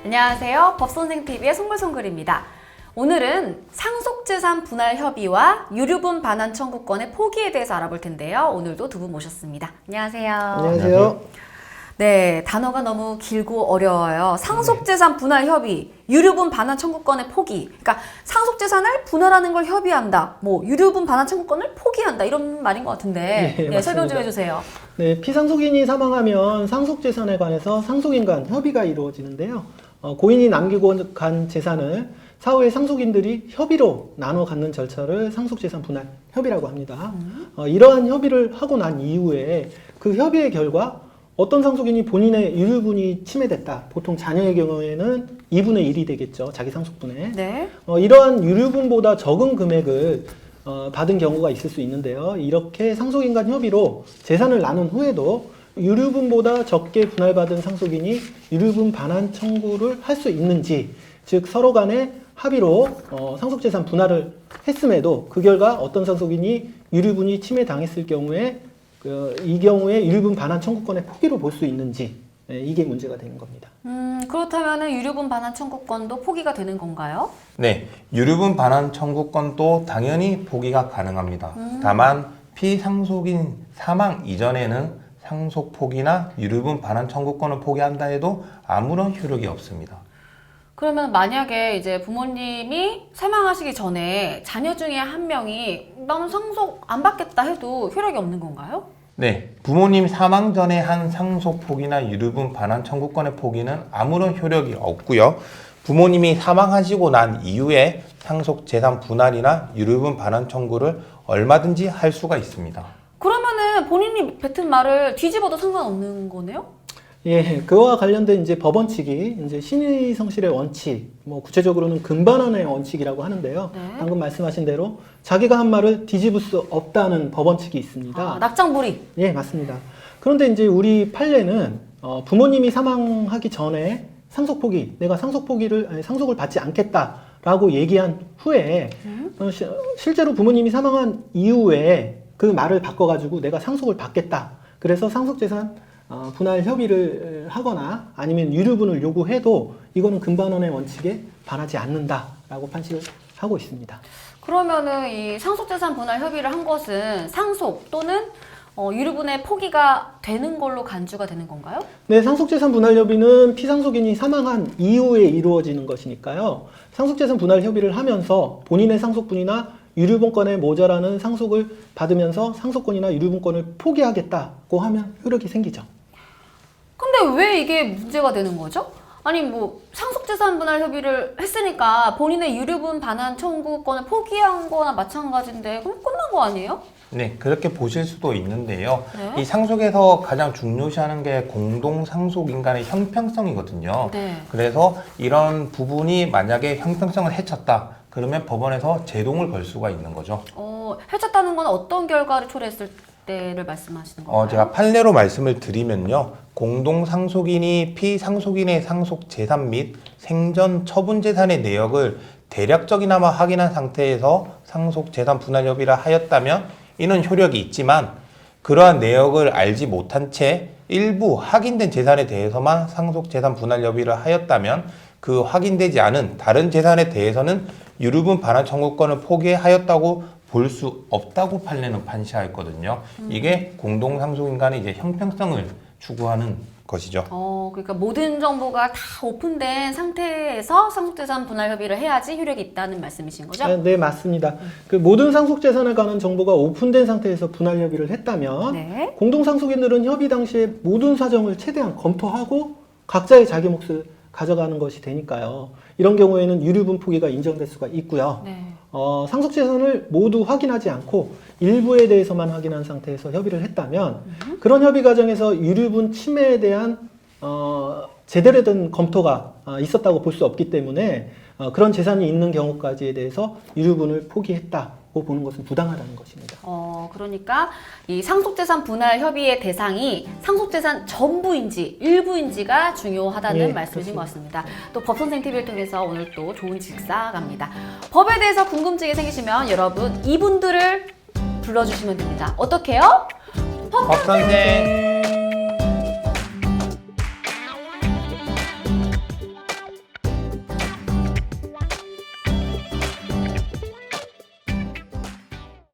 안녕하세요. 법선생TV의 송글송글입니다. 오늘은 상속재산 분할 협의와 유류분 반환 청구권의 포기에 대해서 알아볼 텐데요. 오늘도 두 분 모셨습니다. 안녕하세요. 안녕하세요. 네, 단어가 너무 길고 어려워요. 상속재산 분할 협의, 유류분 반환 청구권의 포기. 그러니까 상속재산을 분할하는 걸 협의한다. 유류분 반환 청구권을 포기한다. 이런 말인 것 같은데 네, 설명 좀 해주세요. 네, 피상속인이 사망하면 상속재산에 관해서 상속인 간 협의가 이루어지는데요. 고인이 남기고 간 재산을 사후에 상속인들이 협의로 나눠 갖는 절차를 상속재산 분할 협의라고 합니다. 이러한 협의를 하고 난 이후에 그 협의의 결과 어떤 상속인이 본인의 유류분이 침해됐다. 보통 자녀의 경우에는 2분의 1이 되겠죠. 자기 상속분에. 네. 이러한 유류분보다 적은 금액을 받은 경우가 있을 수 있는데요. 이렇게 상속인 간 협의로 재산을 나눈 후에도 유류분보다 적게 분할받은 상속인이 유류분 반환 청구를 할 수 있는지, 즉 서로 간에 합의로 상속재산 분할을 했음에도 그 결과 어떤 상속인이 유류분이 침해당했을 경우에 이 경우에 유류분 반환 청구권의 포기로 볼 수 있는지, 이게 문제가 되는 겁니다. 그렇다면 유류분 반환 청구권도 포기가 되는 건가요? 네, 유류분 반환 청구권도 당연히 포기가 가능합니다. 다만 피상속인 사망 이전에는 상속 포기나 유류분 반환 청구권을 포기한다 해도 아무런 효력이 없습니다. 그러면 만약에 이제 부모님이 사망하시기 전에 자녀 중에 한 명이 나는 상속 안 받겠다 해도 효력이 없는 건가요? 네, 부모님 사망 전에 한 상속 포기나 유류분 반환 청구권의 포기는 아무런 효력이 없고요. 부모님이 사망하시고 난 이후에 상속 재산 분할이나 유류분 반환 청구를 얼마든지 할 수가 있습니다. 그러면은 본인이 뱉은 말을 뒤집어도 상관없는 거네요? 예, 그와 관련된 이제 법원 측이 이제 신의 성실의 원칙, 구체적으로는 금반환의 원칙이라고 하는데요. 네. 방금 말씀하신 대로 자기가 한 말을 뒤집을 수 없다는 법원 측이 있습니다. 낙장불입. 예, 맞습니다. 그런데 이제 우리 판례는 부모님이 사망하기 전에 상속 포기, 내가 상속을 받지 않겠다라고 얘기한 후에 실제로 부모님이 사망한 이후에 그 말을 바꿔가지고 내가 상속을 받겠다. 그래서 상속재산 분할 협의를 하거나 아니면 유류분을 요구해도 이거는 금반환의 원칙에 반하지 않는다라고 판시를 하고 있습니다. 그러면은 이 상속재산 분할 협의를 한 것은 상속 또는 유류분의 포기가 되는 걸로 간주가 되는 건가요? 네, 상속재산 분할 협의는 피상속인이 사망한 이후에 이루어지는 것이니까요. 상속재산 분할 협의를 하면서 본인의 상속분이나 유류분권에 모자라는 상속을 받으면서 상속권이나 유류분권을 포기하겠다고 하면 효력이 생기죠. 근데 왜 이게 문제가 되는 거죠? 아니 상속재산 분할 협의를 했으니까 본인의 유류분 반환 청구권을 포기한 거나 마찬가지인데 그럼 끝난 거 아니에요? 네, 그렇게 보실 수도 있는데요. 네. 이 상속에서 가장 중요시하는 게 공동 상속 인간의 형평성이거든요. 네. 그래서 이런 부분이 만약에 형평성을 해쳤다, 그러면 법원에서 제동을 걸 수가 있는 거죠. 해쳤다는 건 어떤 결과를 초래했을 때를 말씀하시는 건가요? 제가 판례로 말씀을 드리면요. 공동 상속인이 피상속인의 상속 재산 및 생전 처분 재산의 내역을 대략적이나마 확인한 상태에서 상속 재산 분할 협의를 하였다면 이는 효력이 있지만, 그러한 내역을 알지 못한 채 일부 확인된 재산에 대해서만 상속 재산 분할 협의를 하였다면 그 확인되지 않은 다른 재산에 대해서는 유류분 반환 청구권을 포기하였다고 볼 수 없다고 판례는 판시하였거든요. 이게 공동 상속인 간의 이제 형평성을 추구하는 것이죠. 그러니까 모든 정보가 다 오픈된 상태에서 상속재산 분할 협의를 해야지 효력이 있다는 말씀이신 거죠? 네, 맞습니다. 그 모든 상속재산에 관한 정보가 오픈된 상태에서 분할 협의를 했다면 네. 공동 상속인들은 협의 당시에 모든 사정을 최대한 검토하고 각자의 자기 몫을 가져가는 것이 되니까요. 이런 경우에는 유류분 포기가 인정될 수가 있고요. 네. 상속재산을 모두 확인하지 않고 일부에 대해서만 확인한 상태에서 협의를 했다면 그런 협의 과정에서 유류분 침해에 대한 제대로 된 검토가 있었다고 볼 수 없기 때문에 그런 재산이 있는 경우까지에 대해서 유류분을 포기했다고 보는 것은 부당하다는 것입니다. 그러니까 이 상속재산 분할 협의의 대상이 상속재산 전부인지 일부인지가 중요하다는 네, 말씀이신 것 그렇습니다. 같습니다. 또 법선생TV를 통해서 오늘 또 좋은 직 쌓아갑니다. 법에 대해서 궁금증이 생기시면 여러분 이분들을 불러주시면 됩니다. 어떻게요? 법선생